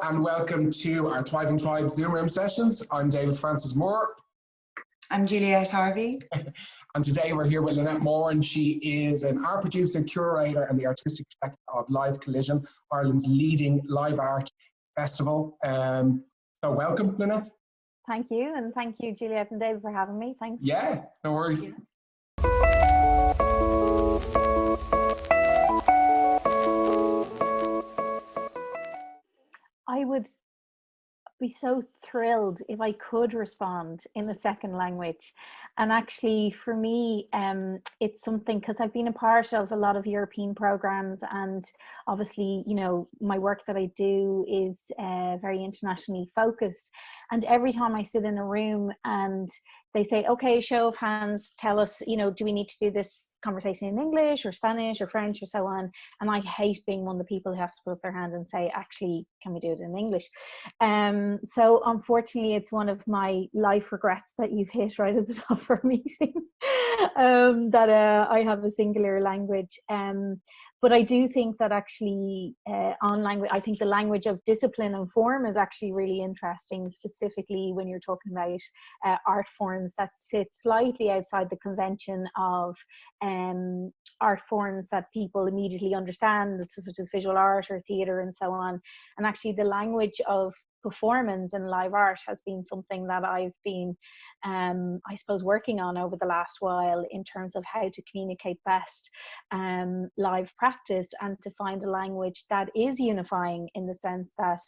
and welcome to our Thriving Tribe Zoom Room sessions. I'm David Francis Moore. I'm Juliette Harvey. And today we're here with Lynnette Moran. She is an art producer, curator, and the artistic director of Live Collision, Ireland's leading live art festival. So welcome, Lynnette. Thank you, and thank you, Juliette and David, for having me. Thanks. Yeah, no worries. Yeah. I would be so thrilled if I could respond in the second language. And actually, for me, it's something, because I've been a part of a lot of European programs, and obviously, you know, my work that I do is very internationally focused. And every time I sit in a room and they say, okay, show of hands, tell us, you know, do we need to do this conversation in English or Spanish or French or so on? And I hate being one of the people who has to put up their hand and say, actually, can we do it in English? So unfortunately, it's one of my life regrets that you've hit right at the top of our meeting, that I have a singular language. But I do think that actually on language, I think the language of discipline and form is actually really interesting, specifically when you're talking about art forms that sit slightly outside the convention of art forms that people immediately understand, such as visual art or theatre and so on. And actually the language of performance and live art has been something that I've been, I suppose, working on over the last while in terms of how to communicate best live practice, and to find a language that is unifying in the sense that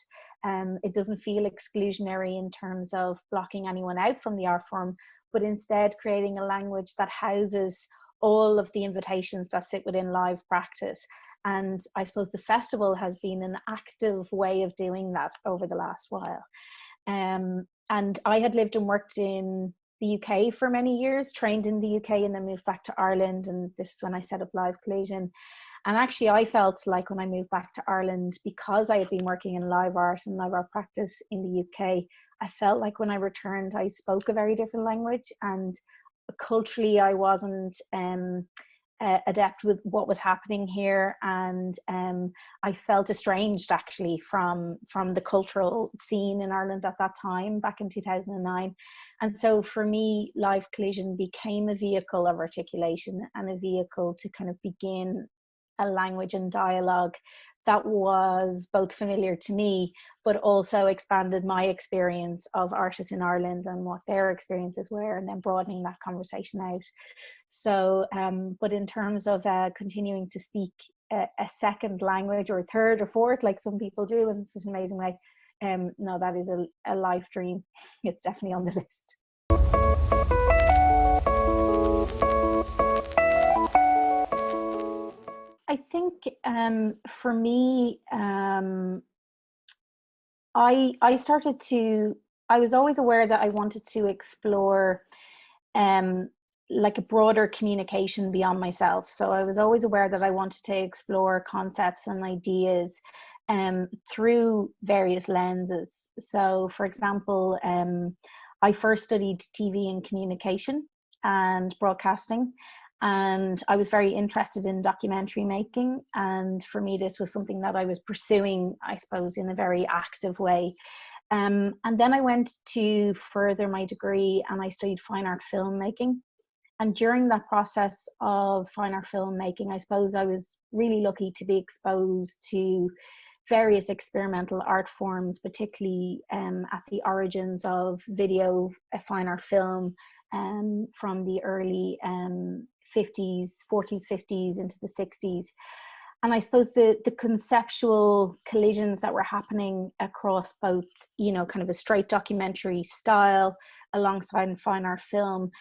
it doesn't feel exclusionary in terms of blocking anyone out from the art form, but instead creating a language that houses all of the invitations that sit within live practice. And I suppose the festival has been an active way of doing that over the last while. And I had lived and worked in the UK for many years, trained in the UK, and then moved back to Ireland. And this is when I set up Live Collision. And actually I felt like when I moved back to Ireland, because I had been working in live art and live art practice in the UK, I felt like when I returned, I spoke a very different language, and culturally I wasn't adept with what was happening here, and I felt estranged actually from the cultural scene in Ireland at that time, back in 2009. And so for me, Live Collision became a vehicle of articulation and a vehicle to kind of begin a language and dialogue that was both familiar to me, but also expanded my experience of artists in Ireland and what their experiences were, and then broadening that conversation out. So, but in terms of continuing to speak a second language, or a third or fourth, like some people do in such an amazing way, no, that is a life dream. It's definitely on the list. I think for me, I was always aware that I wanted to explore like a broader communication beyond myself. So I was always aware that I wanted to explore concepts and ideas through various lenses. So for example, I first studied TV and communication and broadcasting, and I was very interested in documentary making. And for me, this was something that I was pursuing, I suppose, in a very active way. And then I went to further my degree and I studied fine art filmmaking. And during that process of fine art filmmaking, I suppose I was really lucky to be exposed to various experimental art forms, particularly at the origins of video, fine art film, from the early 40s, 50s into the 60s. And I suppose the conceptual collisions that were happening across both, you know, kind of a straight documentary style alongside fine art film,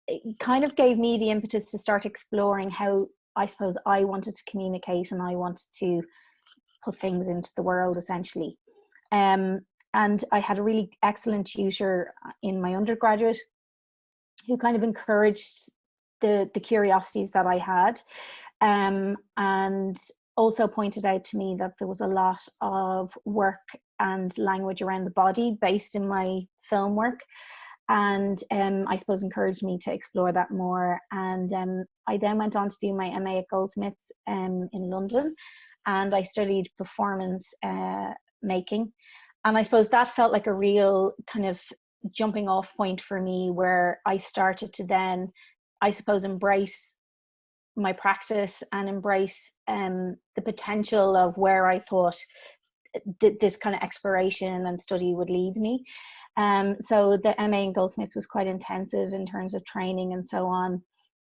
it kind of gave me the impetus to start exploring how I suppose I wanted to communicate and I wanted to put things into the world, essentially. And I had a really excellent tutor in my undergraduate who kind of encouraged the curiosities that I had, and also pointed out to me that there was a lot of work and language around the body based in my film work, and I suppose encouraged me to explore that more. And I then went on to do my MA at Goldsmiths in London, and I studied performance making. I suppose that felt like a real kind of jumping off point for me, where I started to then, I suppose, embrace my practice and embrace the potential of where I thought this kind of exploration and study would lead me. So the MA in Goldsmiths was quite intensive in terms of training and so on.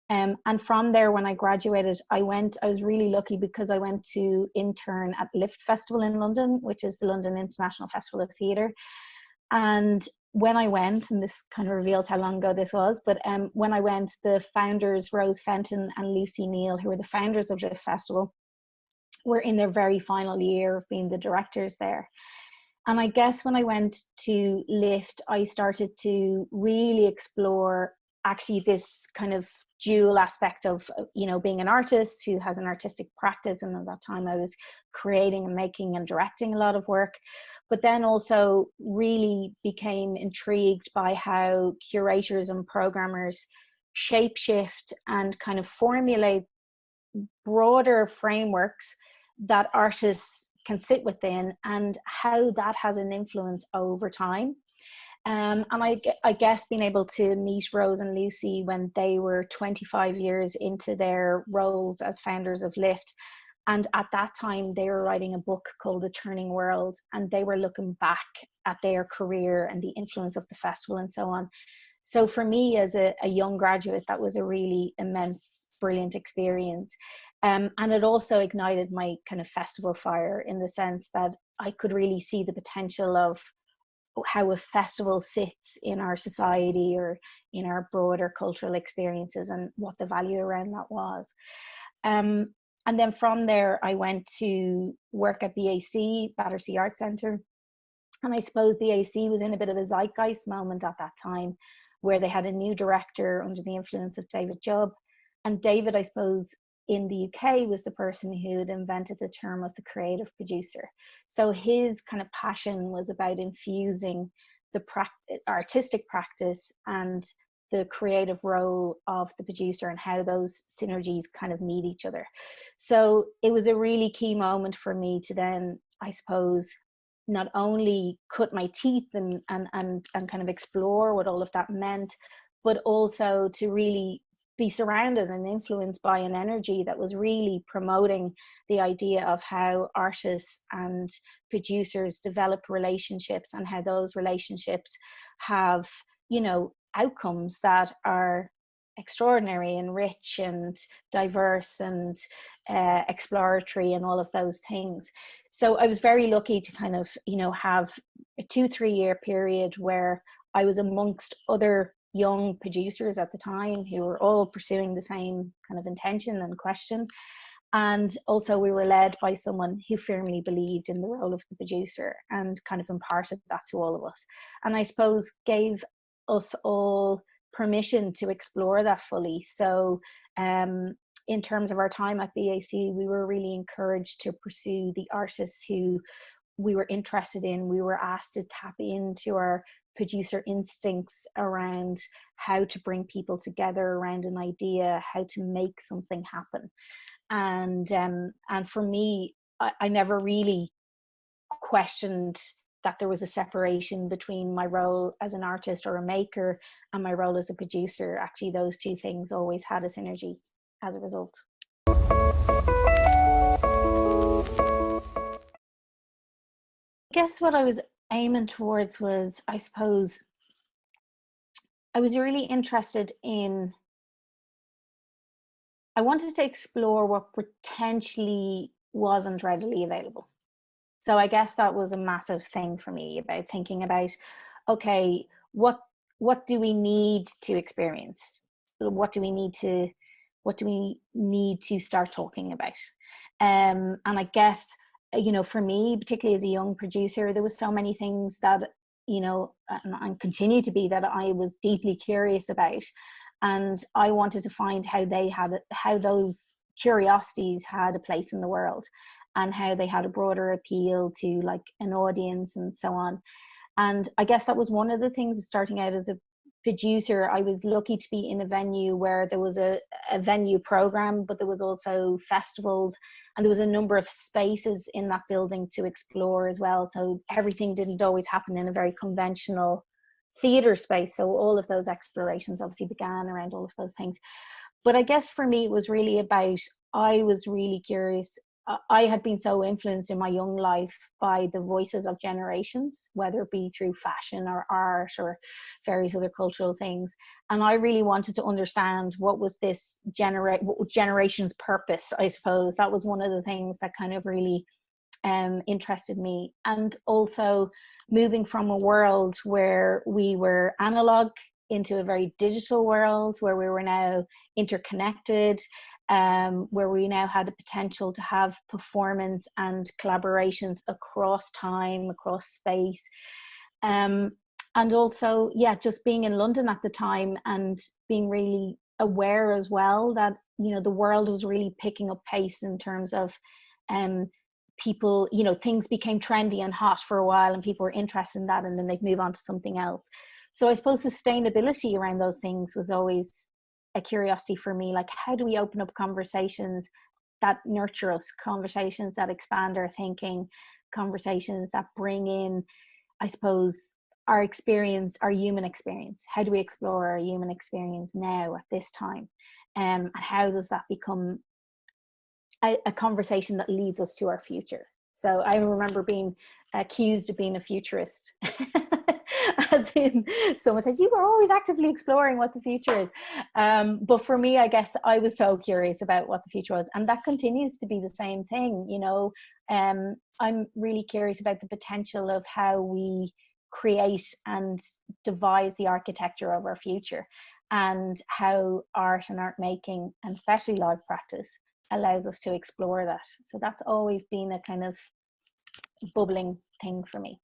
And from there, when I graduated, I was really lucky because I went to intern at Lift Festival in London, which is the London International Festival of Theatre. And when I went, and this kind of reveals how long ago this was, but when I went, the founders, Rose Fenton and Lucy Neal, who were the founders of Lift Festival, were in their very final year of being the directors there. And I guess when I went to Lift, I started to really explore actually this kind of dual aspect of, you know, being an artist who has an artistic practice. And at that time I was creating and making and directing a lot of work, but then also really became intrigued by how curators and programmers shapeshift and kind of formulate broader frameworks that artists can sit within, and how that has an influence over time. And I guess being able to meet Rose and Lucy when they were 25 years into their roles as founders of Lift, and at that time they were writing a book called The Turning World, and they were looking back at their career and the influence of the festival and so on. So for me as a young graduate, that was a really immense, brilliant experience. And it also ignited my kind of festival fire, in the sense that I could really see the potential of how a festival sits in our society or in our broader cultural experiences, and what the value around that was. And then from there, I went to work at BAC, Battersea Arts Centre. And I suppose BAC was in a bit of a zeitgeist moment at that time, where they had a new director under the influence of David Jubb. And David, I suppose, in the UK was the person who had invented the term of the creative producer. So his kind of passion was about infusing the artistic practice and the creative role of the producer, and how those synergies kind of meet each other. So it was a really key moment for me to then, I suppose, not only cut my teeth and kind of explore what all of that meant, but also to really be surrounded and influenced by an energy that was really promoting the idea of how artists and producers develop relationships, and how those relationships have, you know, outcomes that are extraordinary and rich and diverse and exploratory and all of those things. So I was very lucky to kind of, you know, have a 2-3 year period where I was amongst other young producers at the time who were all pursuing the same kind of intention and question. And also we were led by someone who firmly believed in the role of the producer, and kind of imparted that to all of us. And I suppose gave us all permission to explore that fully. So in terms of our time at BAC, we were really encouraged to pursue the artists who we were interested in. We were asked to tap into our producer instincts around how to bring people together around an idea, how to make something happen. And for me, I never really questioned that there was a separation between my role as an artist or a maker and my role as a producer. Actually, those two things always had a synergy as a result. I guess what I was aiming towards was, I suppose, I was really interested in, I wanted to explore what potentially wasn't readily available. So I guess that was a massive thing for me, about thinking about, okay, what do we need to experience? What do we need to start talking about? And I guess, you know, for me, particularly as a young producer, there was so many things that, you know, and continue to be, that I was deeply curious about. And I wanted to find how those curiosities had a place in the world, and how they had a broader appeal to like an audience and so on. And I guess that was one of the things, starting out as a producer, I was lucky to be in a venue where there was a venue program, but there was also festivals, and there was a number of spaces in that building to explore as well. So everything didn't always happen in a very conventional theatre space. So all of those explorations obviously began around all of those things. But I guess for me, it was really about, I was really curious. I had been so influenced in my young life by the voices of generations, whether it be through fashion or art or various other cultural things. And I really wanted to understand what was this generation's purpose, I suppose. That was one of the things that kind of really interested me. And also moving from a world where we were analog into a very digital world, where we were now interconnected, where we now had the potential to have performance and collaborations across time, across space. And also, yeah, just being in London at the time and being really aware as well that, you know, the world was really picking up pace in terms of people, you know, things became trendy and hot for a while and people were interested in that, and then they'd move on to something else. So I suppose sustainability around those things was always a curiosity for me. Like, how do we open up conversations that nurture us, conversations that expand our thinking, conversations that bring in, I suppose, our experience, our human experience? How do we explore our human experience now at this time? And how does that become a conversation that leads us to our future? So I remember being accused of being a futurist. As in, someone said, you were always actively exploring what the future is. But for me, I guess I was so curious about what the future was. And that continues to be the same thing. You know, I'm really curious about the potential of how we create and devise the architecture of our future, and how art and art making, and especially live practice, allows us to explore that. So that's always been a kind of bubbling thing for me.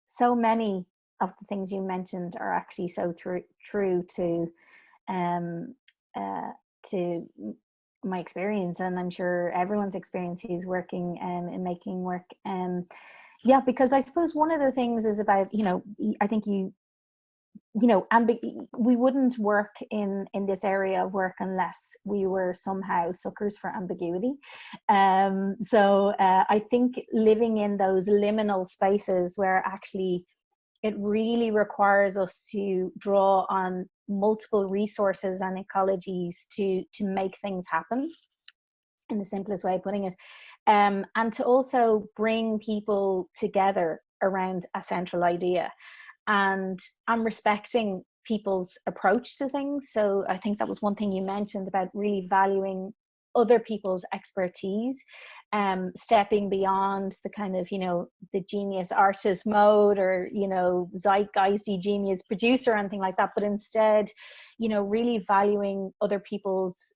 So many of the things you mentioned are actually so true to my experience, and I'm sure everyone's experience who's working in making work. Yeah, because I suppose one of the things is about, you know, I think we wouldn't work in this area of work unless we were somehow suckers for ambiguity. So I think living in those liminal spaces where actually it really requires us to draw on multiple resources and ecologies to make things happen, in the simplest way of putting it, and to also bring people together around a central idea. And I'm respecting people's approach to things. So I think that was one thing you mentioned about really valuing other people's expertise, stepping beyond the kind of, you know, the genius artist mode, or, you know, zeitgeisty genius producer or anything like that, but instead, you know, really valuing other people's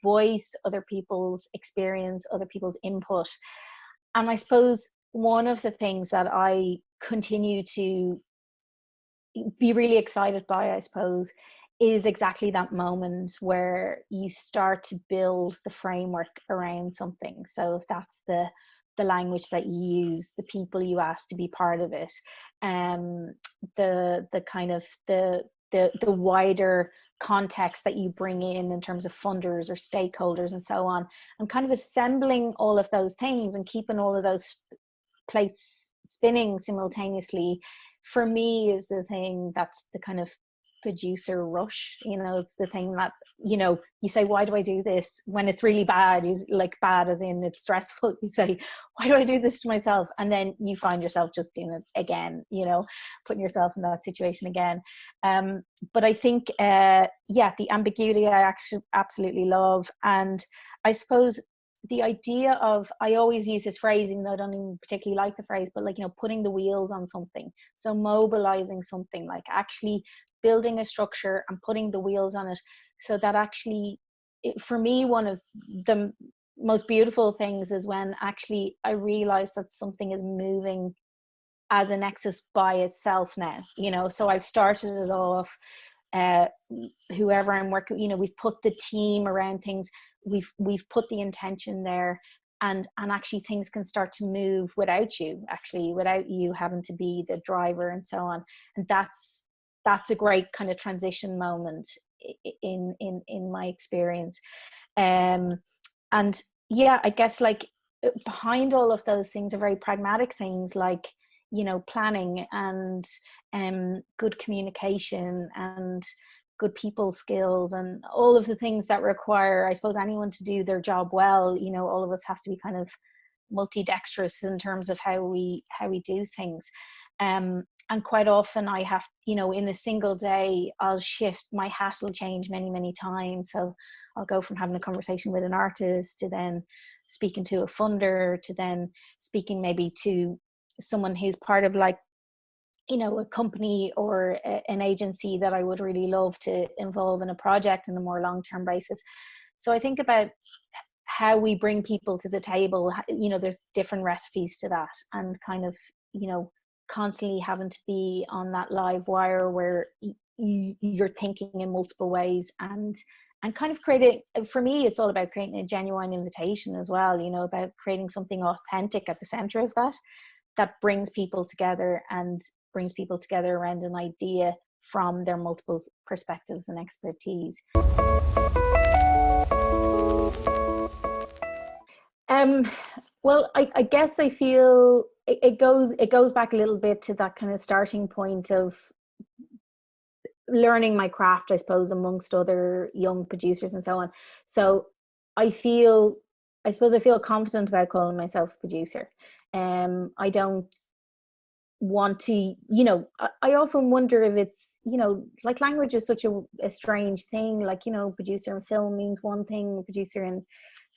voice, other people's experience, other people's input. And I suppose one of the things that I continue to be really excited by, I suppose, is exactly that moment where you start to build the framework around something. So if that's the language that you use, the people you ask to be part of it, the kind of the wider context that you bring in terms of funders or stakeholders and so on, and kind of assembling all of those things and keeping all of those plates spinning simultaneously, for me, is the thing that's the kind of producer rush. You know, it's the thing that, you know, you say, why do I do this when it's really bad? You like bad as in it's stressful. You say, why do I do this to myself? And then you find yourself just doing it again, you know, putting yourself in that situation again. But I think, yeah, the ambiguity I actually absolutely love. And I suppose the idea of, I always use this phrase, even though I don't even particularly like the phrase, but like, you know, putting the wheels on something. So mobilizing something, like actually building a structure and putting the wheels on it, so that actually, for me, one of the most beautiful things is when actually I realize that something is moving as a nexus by itself now, you know. So I've started it off whoever I'm working, you know, we've put the team around things, we've put the intention there, and actually things can start to move without you, actually, without you having to be the driver and so on. And that's a great kind of transition moment in my experience. And yeah, I guess like behind all of those things are very pragmatic things, like, you know, planning and good communication and good people skills, and all of the things that require, I suppose, anyone to do their job well. You know, all of us have to be kind of multidexterous in terms of how we do things. And quite often I have, you know, in a single day, I'll shift, my hat will change many times. So I'll go from having a conversation with an artist to then speaking to a funder, to then speaking maybe to someone who's part of, like, you know, a company or an agency that I would really love to involve in a project on a more long-term basis. So I think about how we bring people to the table. You know, there's different recipes to that, and kind of, you know, constantly having to be on that live wire where you're thinking in multiple ways, and kind of creating, for me, it's all about creating a genuine invitation as well, you know, about creating something authentic at the center of that brings people together, and brings people together around an idea from their multiple perspectives and expertise. Well, I guess I feel it goes back a little bit to that kind of starting point of learning my craft, I suppose, amongst other young producers and so on. So I feel confident about calling myself a producer. I don't want to, you know, I often wonder if it's, you know, like, language is such a strange thing. Like, you know, producer in film means one thing, producer in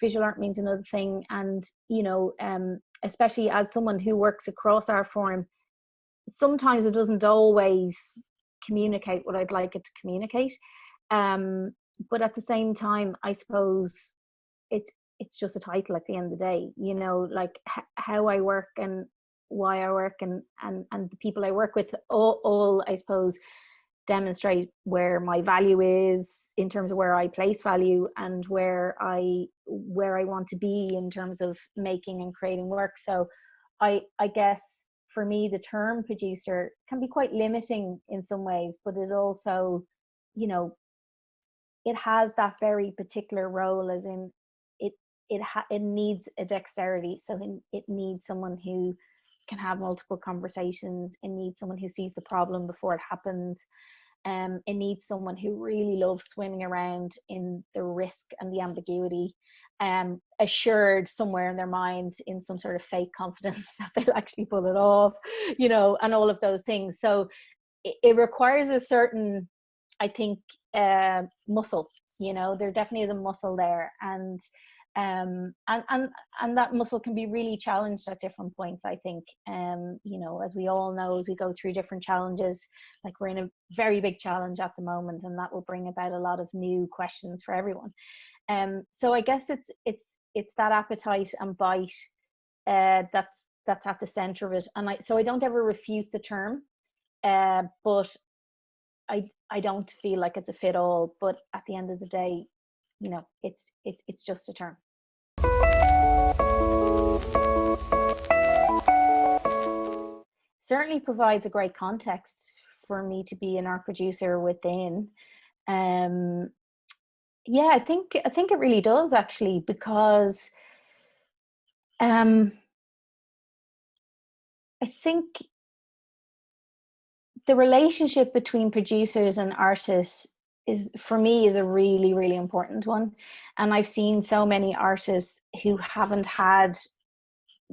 visual art means another thing. And, you know, especially as someone who works across art form, sometimes it doesn't always communicate what I'd like it to communicate. But at the same time, I suppose it's just a title at the end of the day, you know, like how I work and why I work and the people I work with, all I suppose demonstrate where my value is in terms of where I place value, and where I want to be in terms of making and creating work. So I guess for me, the term producer can be quite limiting in some ways, but it also, you know, it has that very particular role, as in it needs a dexterity. So it needs someone who can have multiple conversations. It needs someone who sees the problem before it happens. It needs someone who really loves swimming around in the risk and the ambiguity, assured somewhere in their minds in some sort of fake confidence that they'll actually pull it off, you know, and all of those things. So it requires a certain, I think, muscle, you know, there definitely is a muscle there. And that muscle can be really challenged at different points, I think. You know, as we all know, as we go through different challenges, like we're in a very big challenge at the moment, and that will bring about a lot of new questions for everyone. So I guess it's that appetite and bite that's at the center of it. And so I don't ever refute the term, but I don't feel like it's a fit all. But at the end of the day, you know, it's just a term. Certainly provides a great context for me to be an art producer within. Yeah, I think it really does, actually, because I think the relationship between producers and artists is, for me, is a really, really important one. And I've seen so many artists who haven't had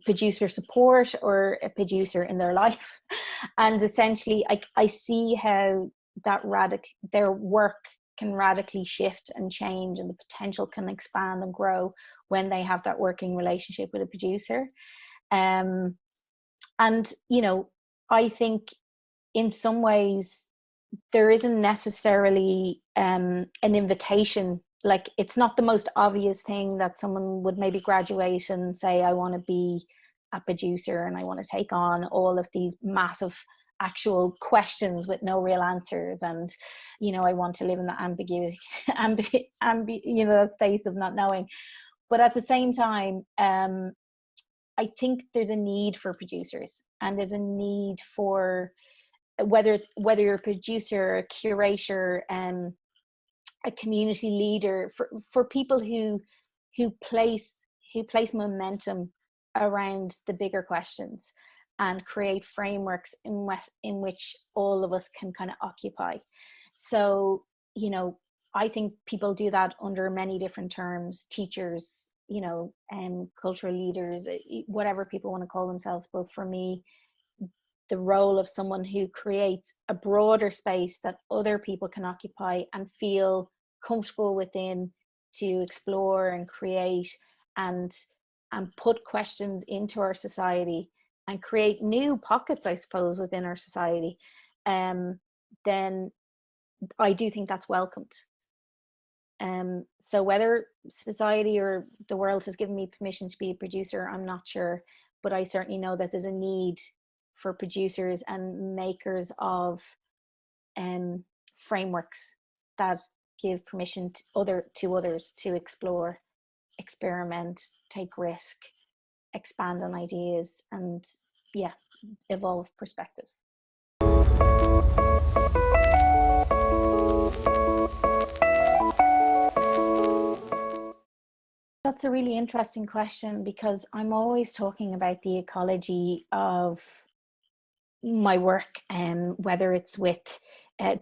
producer support or a producer in their life. And essentially, I see how their work can radically shift and change, and the potential can expand and grow when they have that working relationship with a producer. And, you know, I think in some ways there isn't necessarily an invitation. Like, it's not the most obvious thing that someone would maybe graduate and say, I want to be a producer and I want to take on all of these massive actual questions with no real answers, and you know, I want to live in the ambiguity, you know, that space of not knowing. But at the same time, I think there's a need for producers, and there's a need for, whether you're a producer, a curator, a community leader, for people who place momentum around the bigger questions and create frameworks in which all of us can kind of occupy. So, you know, I think people do that under many different terms: teachers, you know, cultural leaders, whatever people want to call themselves. But for me, the role of someone who creates a broader space that other people can occupy and feel comfortable within, to explore and create and put questions into our society and create new pockets, I suppose, within our society, then I do think that's welcomed. So whether society or the world has given me permission to be a producer, I'm not sure, but I certainly know that there's a need for producers and makers of frameworks that give permission to others to explore, experiment, take risk, expand on ideas, and yeah, evolve perspectives. That's a really interesting question, because I'm always talking about the ecology of my work, and whether it's with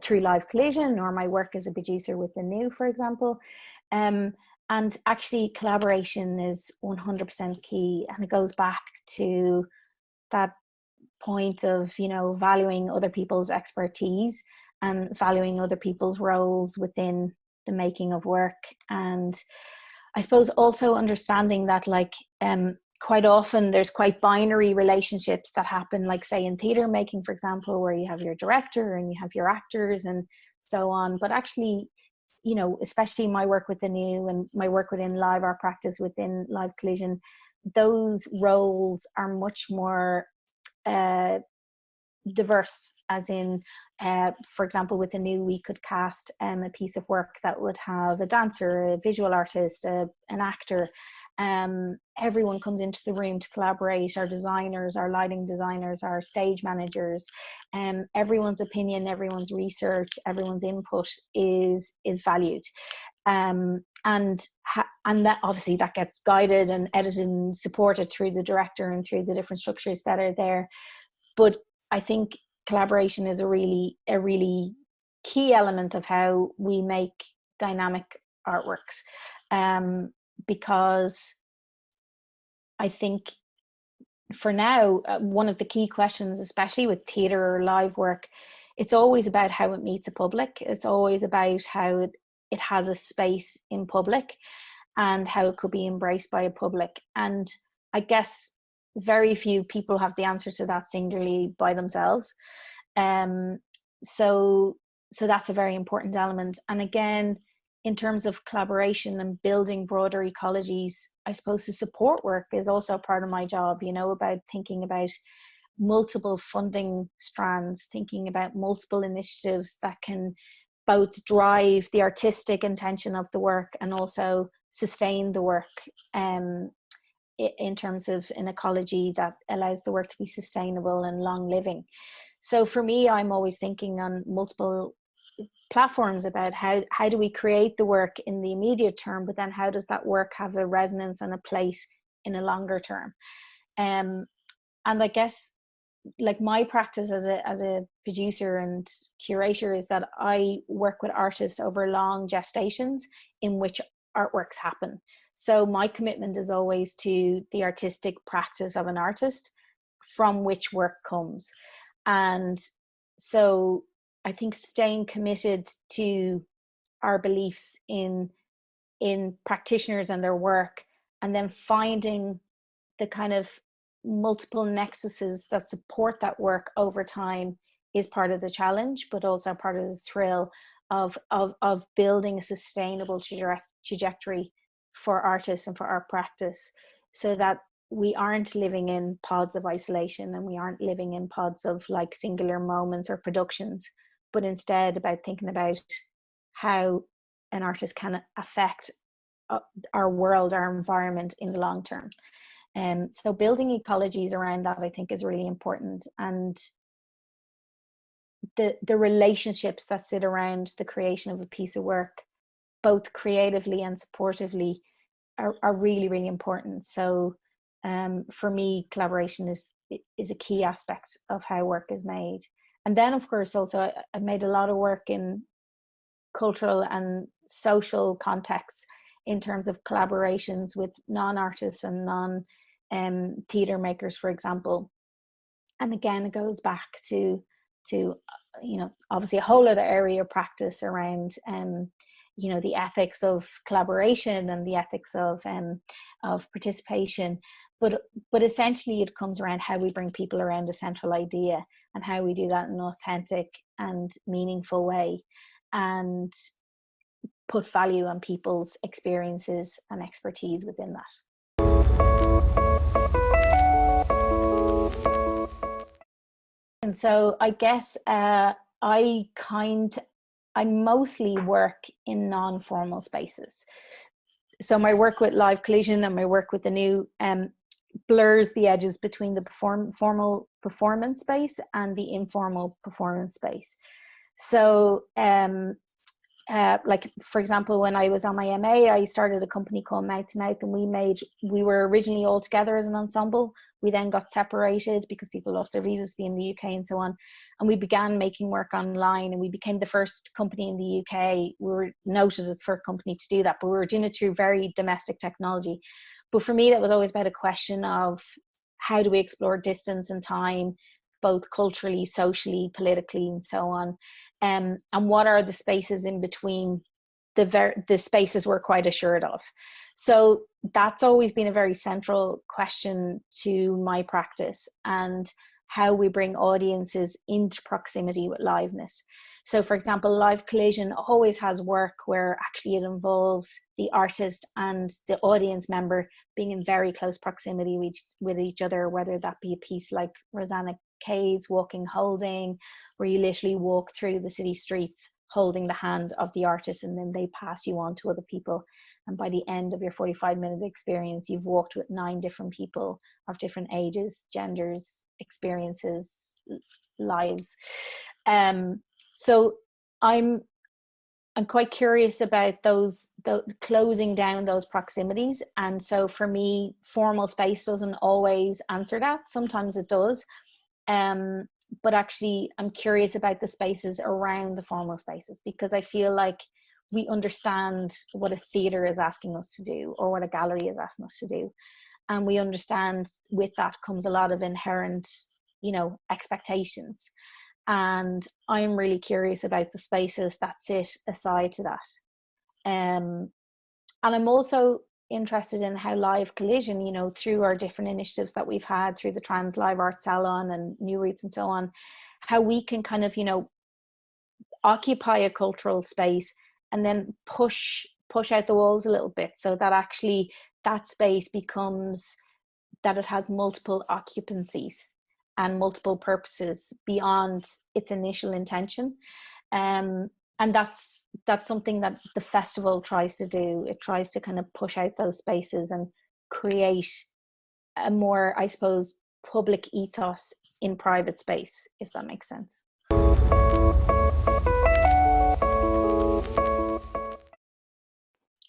through Live Collision, or my work as a producer with the New, for example. And actually collaboration is 100% key, and it goes back to that point of, you know, valuing other people's expertise and valuing other people's roles within the making of work. And I suppose also understanding that, like, quite often there's quite binary relationships that happen, like say in theatre making, for example, where you have your director and you have your actors and so on. But actually, you know, especially my work with the New and my work within live art practice within Live Collision, those roles are much more diverse, as in, for example, with the New, we could cast a piece of work that would have a dancer, a visual artist, an actor. Everyone comes into the room to collaborate: our designers, our lighting designers, our stage managers. Everyone's opinion, everyone's research, everyone's input is valued. And that obviously that gets guided and edited and supported through the director and through the different structures that are there. But I think collaboration is a really key element of how we make dynamic artworks, because I think for now, one of the key questions, especially with theatre or live work, it's always about how it meets a public. It's always about how it has a space in public and how it could be embraced by a public. And I guess very few people have the answer to that singularly by themselves. So that's a very important element. And again, in terms of collaboration and building broader ecologies, I suppose the support work is also part of my job, you know, about thinking about multiple funding strands, thinking about multiple initiatives that can both drive the artistic intention of the work and also sustain the work, in terms of an ecology that allows the work to be sustainable and long living. So for me, I'm always thinking on multiple platforms about how do we create the work in the immediate term, but then how does that work have a resonance and a place in a longer term. And I guess, like, my practice as a producer and curator is that I work with artists over long gestations in which artworks happen. So my commitment is always to the artistic practice of an artist from which work comes. And so I think staying committed to our beliefs in practitioners and their work, and then finding the kind of multiple nexuses that support that work over time, is part of the challenge, but also part of the thrill of building a sustainable trajectory for artists and for art practice, so that we aren't living in pods of isolation, and we aren't living in pods of like singular moments or productions, but instead about thinking about how an artist can affect our world, our environment in the long term. So building ecologies around that, I think, is really important. And the relationships that sit around the creation of a piece of work, both creatively and supportively, are really, really important. So for me, collaboration is a key aspect of how work is made. And then, of course, also I made a lot of work in cultural and social contexts in terms of collaborations with non-artists and non-theatre makers, for example. And again, it goes back to obviously a whole other area of practice around the ethics of collaboration and the ethics of participation, but essentially it comes around how we bring people around a central idea and how we do that in an authentic and meaningful way, and put value on people's experiences and expertise within that. And so I guess I mostly work in non-formal spaces. So my work with Live Collision and my work with the new blurs the edges between the formal performance space and the informal performance space. So like, for example, when I was on my MA, I started a company called Mouth to Mouth, and we were originally all together as an ensemble. We then got separated because people lost their visas to be in the UK and so on. And we began making work online, and we became the first company in the UK. We were noted as the first company to do that, but we were doing it through very domestic technology. But for me, that was always about a question of how do we explore distance and time, both culturally, socially, politically, and so on. And what are the spaces in between the spaces we're quite assured of? So that's always been a very central question to my practice, and how we bring audiences into proximity with liveness. So for example, Live Collision always has work where actually it involves the artist and the audience member being in very close proximity with each other, whether that be a piece like Rosanna Cade's Walking Holding, where you literally walk through the city streets holding the hand of the artist, and then they pass you on to other people. And by the end of your 45-minute experience, you've walked with 9 different people of different ages, genders, experiences, lives. So I'm quite curious about the closing down those proximities. And so for me, formal space doesn't always answer that. Sometimes it does. But actually, I'm curious about the spaces around the formal spaces, because I feel like we understand what a theatre is asking us to do, or what a gallery is asking us to do. And we understand with that comes a lot of inherent, expectations. And I'm really curious about the spaces that sit aside to that. And I'm also interested in how Live Collision, through our different initiatives that we've had through the Trans Live Art Salon and New Roots and so on, how we can kind of, occupy a cultural space and then push out the walls a little bit, so that actually that space becomes that it has multiple occupancies and multiple purposes beyond its initial intention. And that's something that the festival tries to do. It tries to kind of push out those spaces and create a more, I suppose, public ethos in private space, if that makes sense.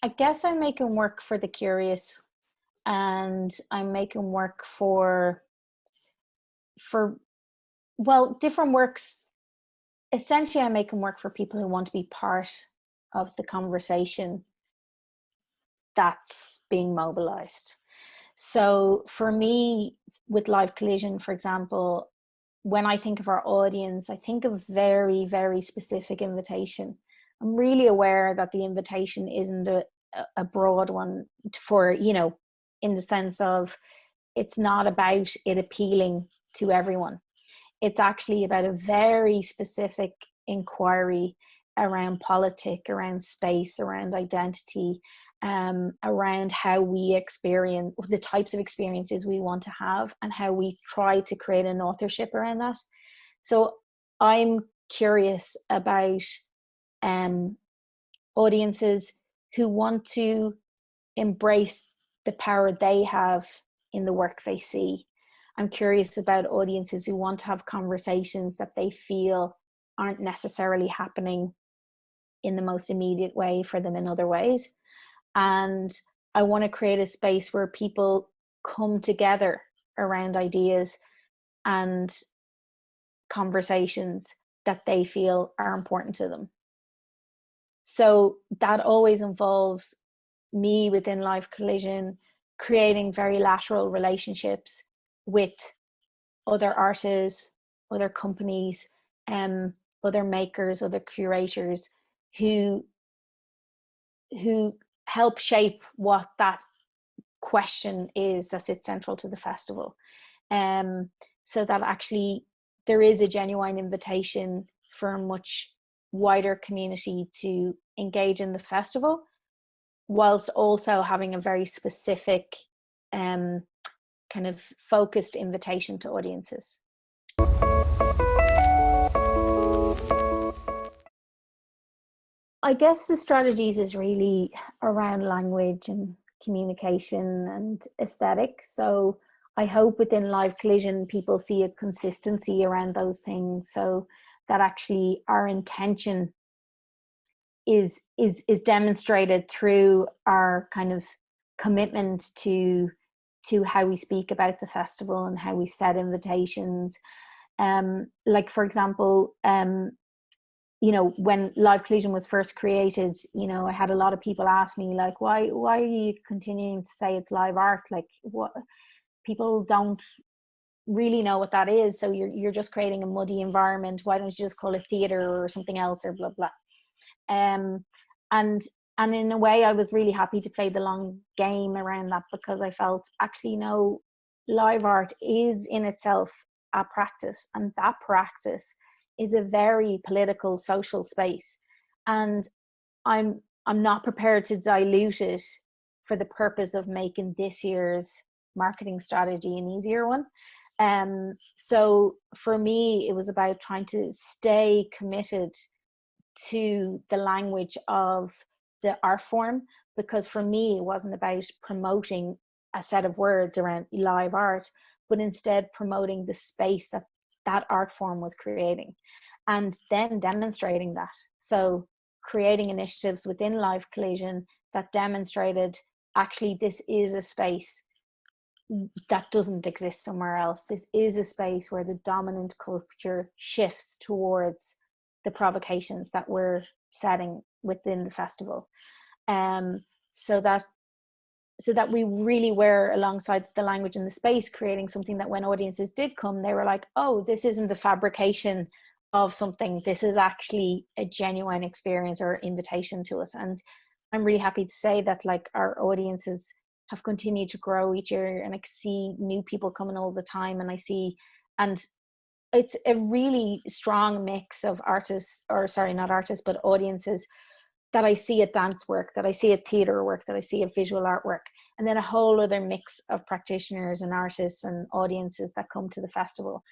I guess I'm making work for the curious, and I'm making work for different works. Essentially, I'm making work for people who want to be part of the conversation that's being mobilized. So for me, with Live Collision, for example, when I think of our audience, I think of very, very specific invitation. I'm really aware that the invitation isn't a broad one for, in the sense of it's not about it appealing to everyone. It's actually about a very specific inquiry around politic, around space, around identity, around how we experience, the types of experiences we want to have, and how we try to create an authorship around that. So I'm curious about audiences who want to embrace the power they have in the work they see. I'm curious about audiences who want to have conversations that they feel aren't necessarily happening in the most immediate way for them in other ways. And I want to create a space where people come together around ideas and conversations that they feel are important to them. So that always involves me within Live Collision creating very lateral relationships with other artists, other companies, other makers, other curators who help shape what that question is that sits central to the festival. So that actually there is a genuine invitation for a much wider community to engage in the festival, whilst also having a very specific kind of focused invitation to audiences. I guess the strategies is really around language and communication and aesthetic. So I hope within Live Collision people see a consistency around those things, so that actually our intention is demonstrated through our kind of commitment to how we speak about the festival and how we set invitations. Like for example, you know, when Live Collision was first created, you know, I had a lot of people ask me like, why are you continuing to say it's live art? Like, what, people don't really know what that is. So you're just creating a muddy environment. Why don't you just call it theater or something else or blah, blah. And in a way I was really happy to play the long game around that, because I felt actually, no, live art is in itself a practice, and that practice is a very political, social space, and I'm not prepared to dilute it for the purpose of making this year's marketing strategy an easier one. So for me, it was about trying to stay committed to the language of the art form, because for me it wasn't about promoting a set of words around live art, but instead promoting the space that that art form was creating, and then demonstrating that. So creating initiatives within Live Collision that demonstrated actually this is a space that doesn't exist somewhere else. This is a space where the dominant culture shifts towards the provocations that we're setting within the festival. So that we really were, alongside the language and the space, creating something that when audiences did come, they were like, oh, this isn't the fabrication of something, this is actually a genuine experience or invitation to us. And I'm really happy to say that like our audiences have continued to grow each year, and I see new people coming all the time, and and it's a really strong mix of artists, or sorry, not artists, but audiences that I see at dance work, that I see at theatre work, that I see at visual artwork, and then a whole other mix of practitioners and artists and audiences that come to the festival.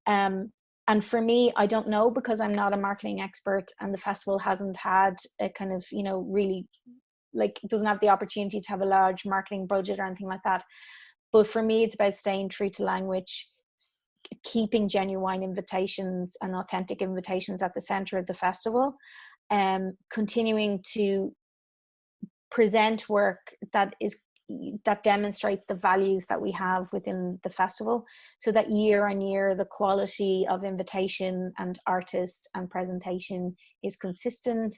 And for me, I don't know, because I'm not a marketing expert, and the festival hasn't had a kind of, you know, really, like, it doesn't have the opportunity to have a large marketing budget or anything like that. But for me, it's about staying true to language, keeping genuine invitations and authentic invitations at the center of the festival, continuing to present work that demonstrates the values that we have within the festival, so that year on year the quality of invitation and artist and presentation is consistent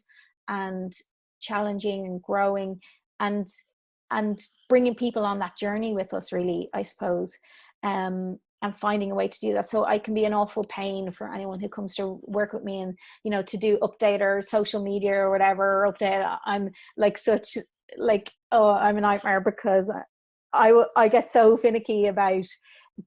and challenging and growing, and bringing people on that journey with us, really, I suppose, and finding a way to do that. So I can be an awful pain for anyone who comes to work with me, and, you know, to do update or social media or whatever, or update. I'm like such like, oh, I'm a nightmare, because I get so finicky about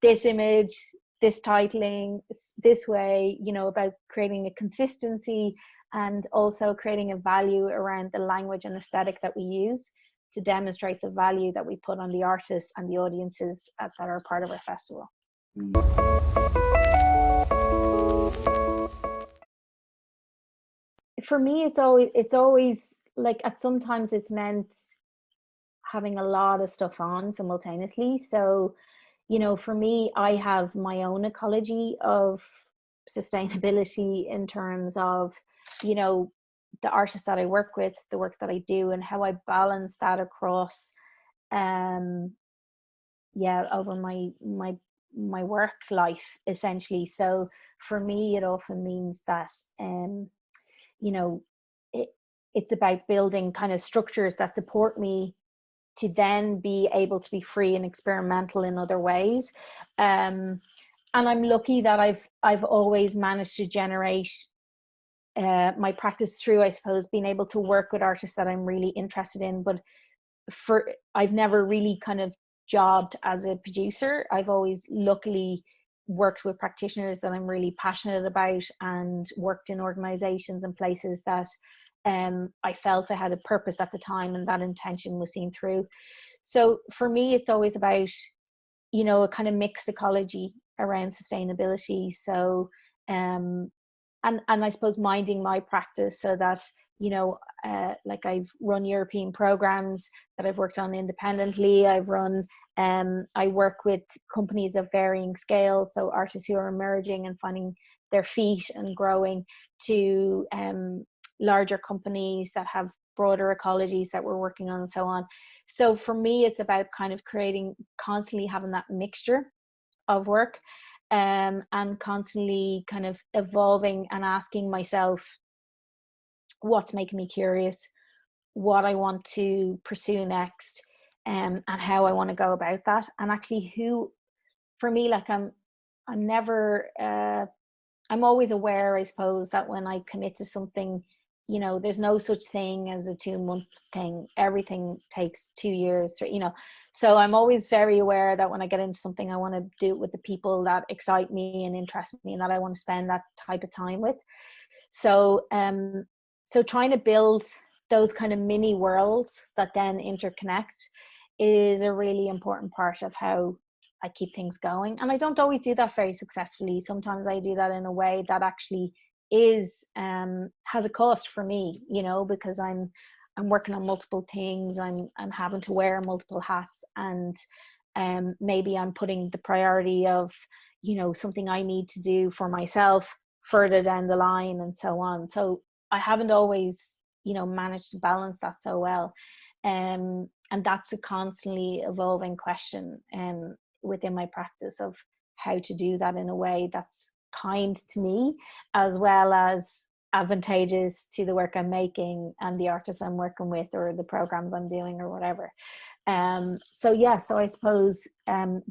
this image, this titling, this way, you know, about creating a consistency and also creating a value around the language and aesthetic that we use to demonstrate the value that we put on the artists and the audiences that are part of our festival. For me, it's always like, at sometimes it's meant having a lot of stuff on simultaneously. So, you know, for me, I have my own ecology of sustainability in terms of, you know, the artists that I work with, the work that I do, and how I balance that across over my work life, essentially. So for me, it often means that you know, it's about building kind of structures that support me to then be able to be free and experimental in other ways. And I'm lucky that I've always managed to generate my practice through, I suppose, being able to work with artists that I'm really interested in. But I've never really kind of jobbed as a producer. I've always luckily worked with practitioners that I'm really passionate about, and worked in organizations and places that I felt I had a purpose at the time, and that intention was seen through. So for me, it's always about, you know, a kind of mixed ecology around sustainability. So and I suppose minding my practice so that, you know, like I've run European programs that I've worked on independently. I work with companies of varying scales, so artists who are emerging and finding their feet and growing, to larger companies that have broader ecologies that we're working on, and so on. So for me, it's about kind of constantly having that mixture of work, and constantly kind of evolving and asking myself what's making me curious, what I want to pursue next, and how I want to go about that. And actually, for me, like I'm always aware, I suppose, that when I commit to something, you know, there's no such thing as a 2-month thing. Everything takes 2 years, you know. So I'm always very aware that when I get into something, I want to do it with the people that excite me and interest me, and that I want to spend that type of time with. So, so trying to build those kind of mini worlds that then interconnect is a really important part of how I keep things going. And I don't always do that very successfully. Sometimes I do that in a way that actually is has a cost for me, you know, because I'm working on multiple things. I'm having to wear multiple hats, and maybe I'm putting the priority of, you know, something I need to do for myself further down the line, and so on. So I haven't always, you know, managed to balance that so well, and that's a constantly evolving question within my practice of how to do that in a way that's kind to me, as well as advantageous to the work I'm making and the artists I'm working with, or the programs I'm doing, or whatever. So I suppose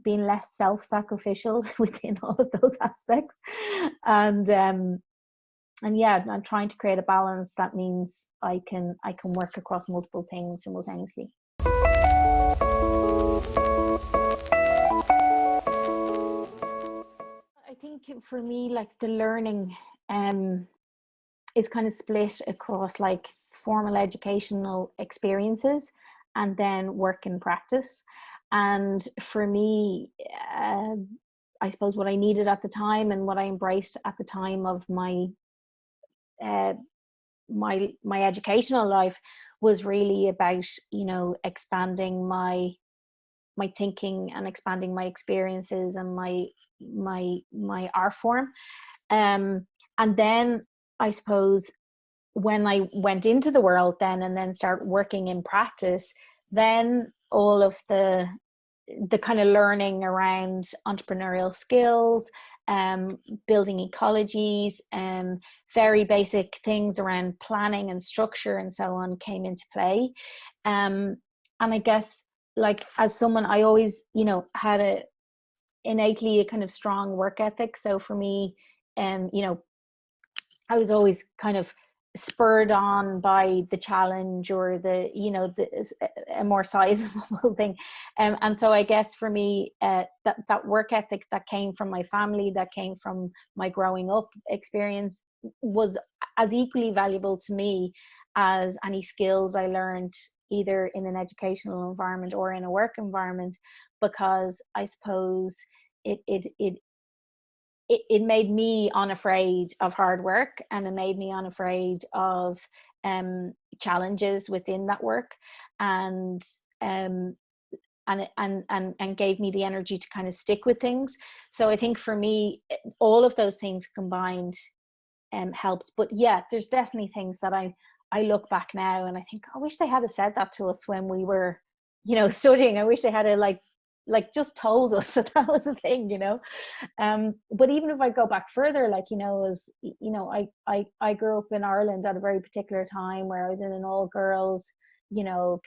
being less self-sacrificial within all of those aspects, and I'm trying to create a balance that means I can work across multiple things simultaneously. I think for me, like, the learning is kind of split across like formal educational experiences and then work in practice. And for me, I suppose what I needed at the time, and what I embraced at the time of my my educational life, was really about, you know, expanding my thinking and expanding my experiences and my art form. And then I suppose when I went into the world then, and then start working in practice, then all of the kind of learning around entrepreneurial skills, building ecologies, very basic things around planning and structure and so on came into play. And I guess, like, as someone, I always, you know, had innately a kind of strong work ethic. So for me, you know, I was always kind of spurred on by the challenge, or the, you know, a more sizable thing. And so I guess for me, that work ethic that came from my family, that came from my growing up experience, was as equally valuable to me as any skills I learned either in an educational environment or in a work environment, because I suppose it made me unafraid of hard work, and it made me unafraid of challenges within that work, and gave me the energy to kind of stick with things. So I think for me, all of those things combined helped. But yeah, there's definitely things that I look back now and I think, I wish they had said that to us when we were, studying. I wish they had like just told us that that was a thing, but even if I go back further, as I grew up in Ireland at a very particular time where I was in an all girls,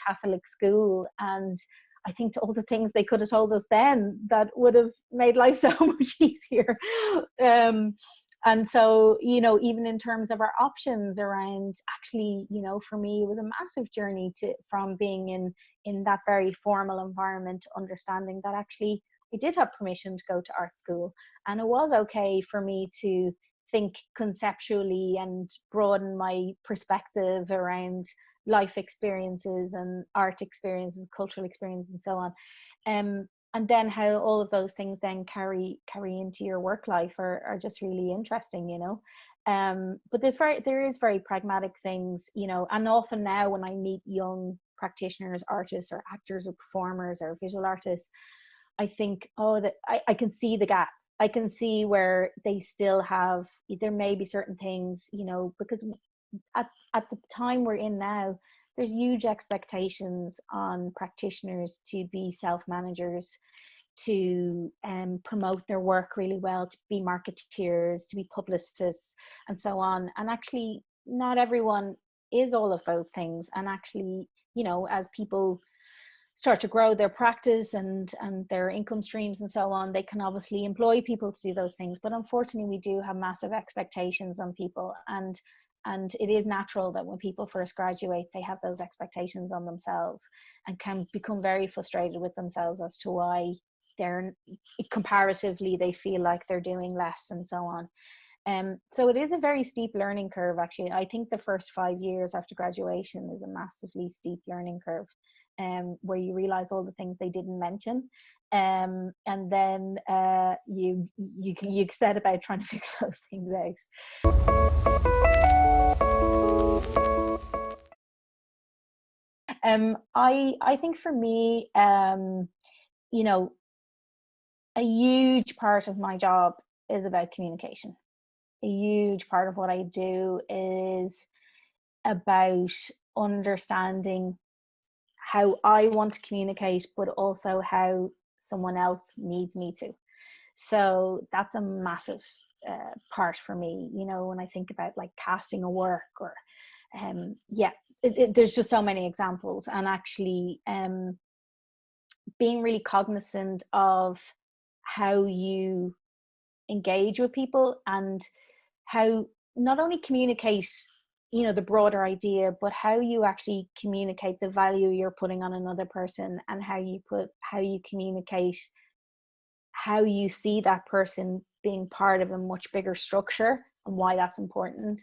Catholic school, and I think to all the things they could have told us then that would have made life so much easier. And so, even in terms of our options around, actually, for me, it was a massive journey from being in that very formal environment, understanding that actually I did have permission to go to art school, and it was okay for me to think conceptually and broaden my perspective around life experiences and art experiences, cultural experiences, and so on. And then how all of those things then carry into your work life are just really interesting, but there is very pragmatic things, and often now when I meet young practitioners, artists or actors or performers or visual artists, I think, that I can see the gap. I can see where they still have, there may be certain things, because at the time we're in now, there's huge expectations on practitioners to be self-managers, to promote their work really well, to be marketeers, to be publicists, and so on. And actually, not everyone is all of those things. And actually, as people start to grow their practice and their income streams and so on, they can obviously employ people to do those things. But unfortunately, we do have massive expectations on people. And it is natural that when people first graduate, they have those expectations on themselves and can become very frustrated with themselves as to why comparatively they feel like they're doing less and so on. So it is a very steep learning curve, actually. I think the first 5 years after graduation is a massively steep learning curve, where you realize all the things they didn't mention. And then you set about trying to figure those things out. I think for me, a huge part of my job is about communication. A huge part of what I do is about understanding how I want to communicate, but also how someone else needs me to. So that's a massive part for me, when I think about like casting a work or there's just so many examples. And actually being really cognizant of how you engage with people and how not only communicate the broader idea, but how you actually communicate the value you're putting on another person, and how you communicate how you see that person being part of a much bigger structure, and why that's important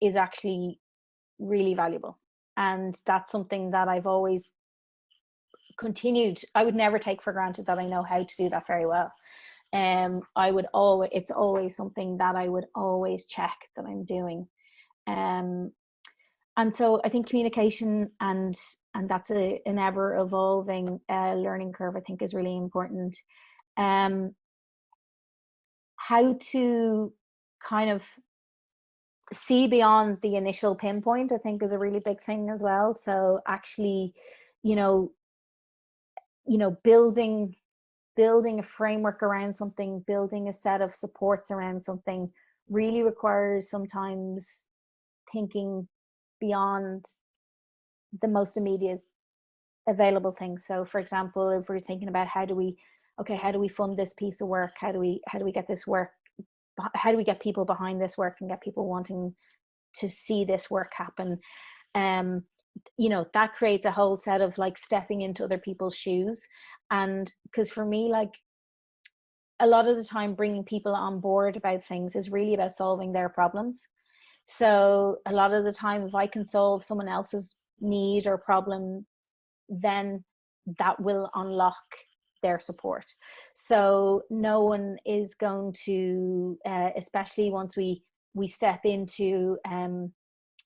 is actually really valuable. And that's something that I've always continued. I would never take for granted that I know how to do that very well. It's always something that I would always check that I'm doing. And so I think communication and that's an ever evolving learning curve, I think, is really important. How to kind of see beyond the initial pinpoint, I think, is a really big thing as well. So actually, building a framework around something, building a set of supports around something really requires sometimes thinking beyond the most immediate available things. So for example, if we're thinking about how do we fund this piece of work, how do we get this work, how do we get people behind this work and get people wanting to see this work happen, that creates a whole set of like stepping into other people's shoes. And because for me, like, a lot of the time bringing people on board about things is really about solving their problems. So a lot of the time, if I can solve someone else's need or problem, then that will unlock their support. So no one is going to, especially once we step into,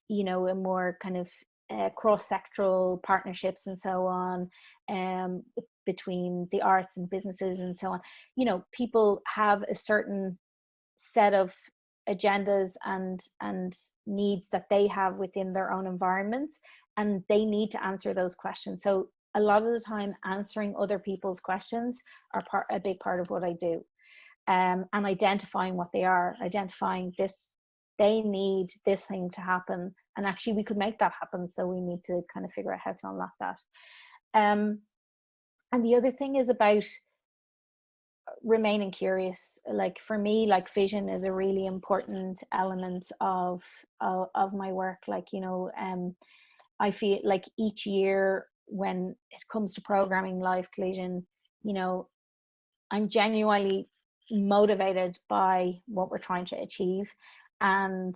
you know, a more kind of cross-sectoral partnerships and so on, between the arts and businesses and so on. You know, people have a certain set of agendas and needs that they have within their own environments, and they need to answer those questions. So a lot of the time, answering other people's questions are a big part of what I do, and identifying what they are, identifying this, they need this thing to happen, and actually we could make that happen, so we need to kind of figure out how to unlock that. And the other thing is about remaining curious. Like for me, like vision is a really important element of my work. Like, you know, I feel like each year when it comes to programming Live Collision, you know, I'm genuinely motivated by what we're trying to achieve, and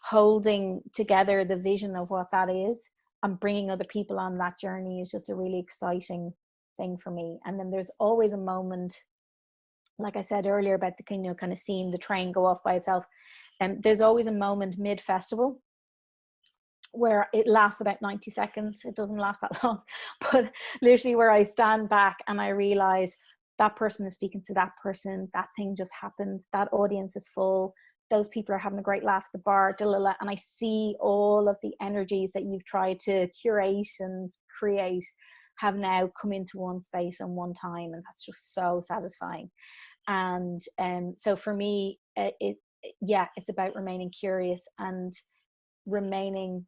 holding together the vision of what that is and bringing other people on that journey is just a really exciting thing for me. And then there's always a moment, like I said earlier about the, you know, kind of seeing the train go off by itself, and there's always a moment mid-festival where it lasts about 90 seconds. It doesn't last that long, but literally where I stand back and I realize that person is speaking to that person, that thing just happened, that audience is full, those people are having a great laugh at the bar, and I see all of the energies that you've tried to curate and create have now come into one space and one time, and that's just so satisfying. And so for me, it's about remaining curious and remaining,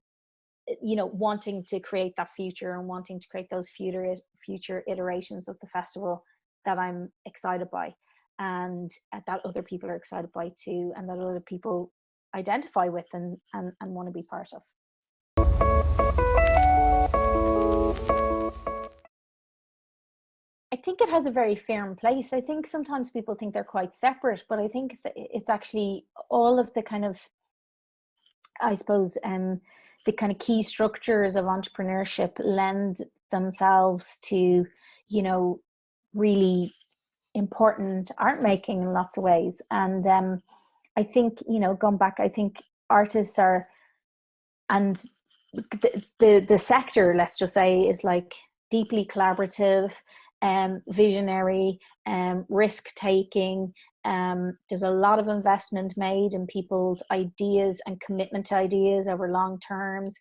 you know, wanting to create that future and wanting to create those future iterations of the festival that I'm excited by, and that other people are excited by too, and that other people identify with and want to be part of. I think it has a very firm place. I think sometimes people think they're quite separate, but I think that it's actually all of the kind of, I suppose, the kind of key structures of entrepreneurship lend themselves to, you know, really important art making in lots of ways. And I think, you know, going back, I think artists are, and the sector, let's just say, is like deeply collaborative, visionary, risk taking. There's a lot of investment made in people's ideas and commitment to ideas over long terms.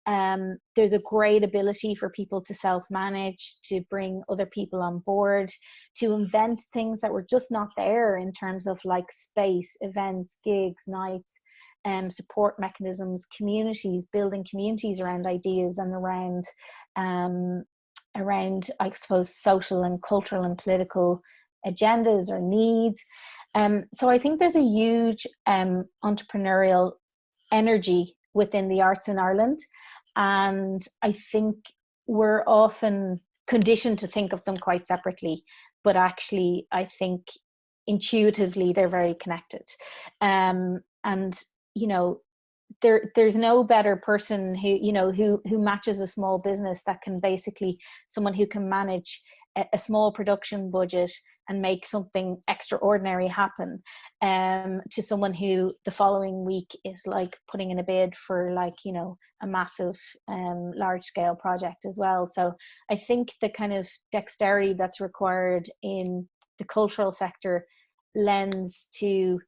There's a great ability for people to self-manage, to bring other people on board, to invent things that were just not there in terms of like space, events, gigs, nights, support mechanisms, communities, building communities around ideas and around, I suppose, social and cultural and political agendas or needs. So I think there's a huge entrepreneurial energy within the arts in Ireland. And I think we're often conditioned to think of them quite separately, but actually I think intuitively they're very connected. And, you know, there's no better person who, you know, who matches a small business that can basically, someone who can manage a small production budget and make something extraordinary happen, to someone who the following week is like putting in a bid for, like, you know, a massive large scale project as well. So I think the kind of dexterity that's required in the cultural sector lends to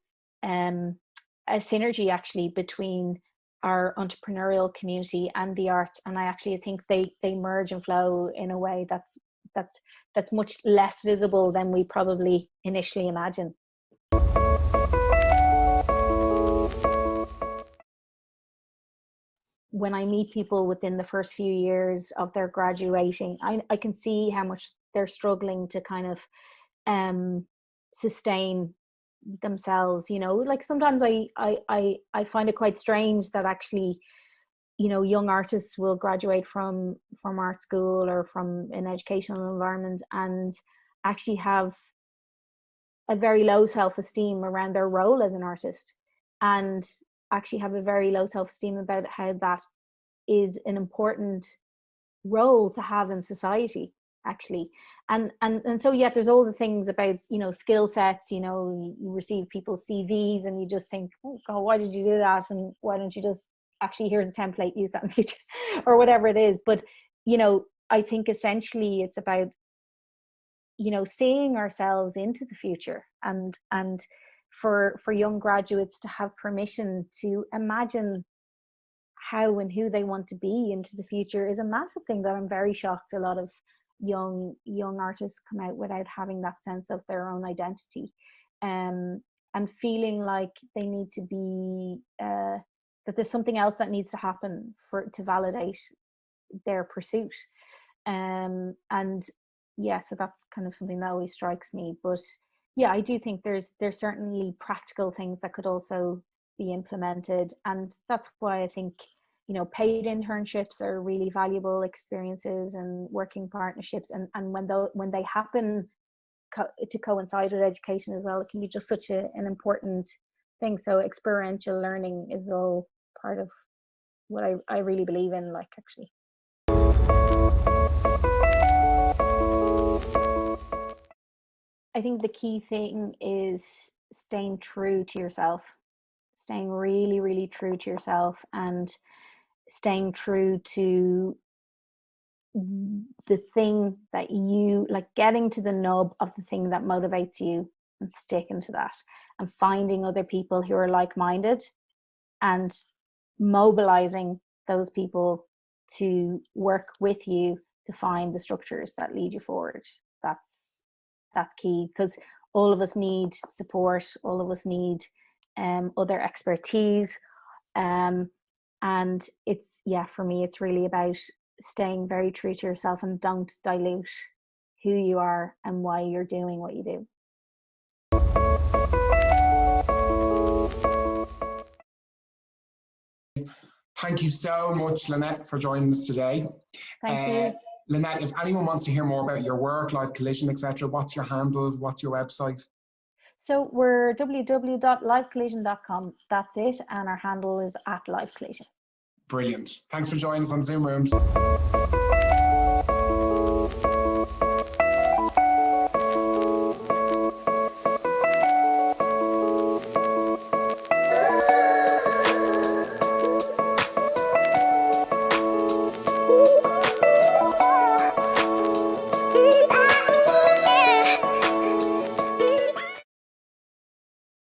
a synergy actually between our entrepreneurial community and the arts, and I actually think they merge and flow in a way that's much less visible than we probably initially imagine. When I meet people within the first few years of their graduating, I can see how much they're struggling to kind of sustain themselves, you know. Like sometimes I find it quite strange that actually, you know, young artists will graduate from art school or from an educational environment and actually have a very low self-esteem around their role as an artist. And actually have a very low self-esteem about how that is an important role to have in society, actually. And so yeah, there's all the things about, you know, skill sets, you know, you receive people's CVs and you just think, oh God, why did you do that? And why don't you just actually, here's a template, use that in the future, or whatever it is. But, you know, I think essentially it's about, you know, seeing ourselves into the future, and for young graduates to have permission to imagine how and who they want to be into the future is a massive thing that I'm very shocked a lot of young artists come out without having that sense of their own identity, and feeling like they need to be that there's something else that needs to happen to validate their pursuit. And yeah, so that's kind of something that always strikes me. But yeah, I do think there's certainly practical things that could also be implemented, and that's why I think, you know, paid internships are really valuable experiences, and working partnerships, and when they happen to coincide with education as well, it can be just such an important thing. So experiential learning is all part of what I really believe in, like, actually. I think the key thing is staying true to yourself, staying really, really true to yourself, and staying true to the thing that you like, getting to the nub of the thing that motivates you and sticking to that, and finding other people who are like-minded and mobilizing those people to work with you to find the structures that lead you forward. That's key, because all of us need support, all of us need other expertise, and it's, yeah, for me it's really about staying very true to yourself and don't dilute who you are and why you're doing what you do. Thank you so much, Lynnette, for joining us today. Thank you. Lynnette, if anyone wants to hear more about your work, Live Collision, etc., what's your handles, what's your website? So we're www.livecollision.com. That's it, and our handle is @livecollision. Brilliant. Thanks for joining us on Zoom Rooms.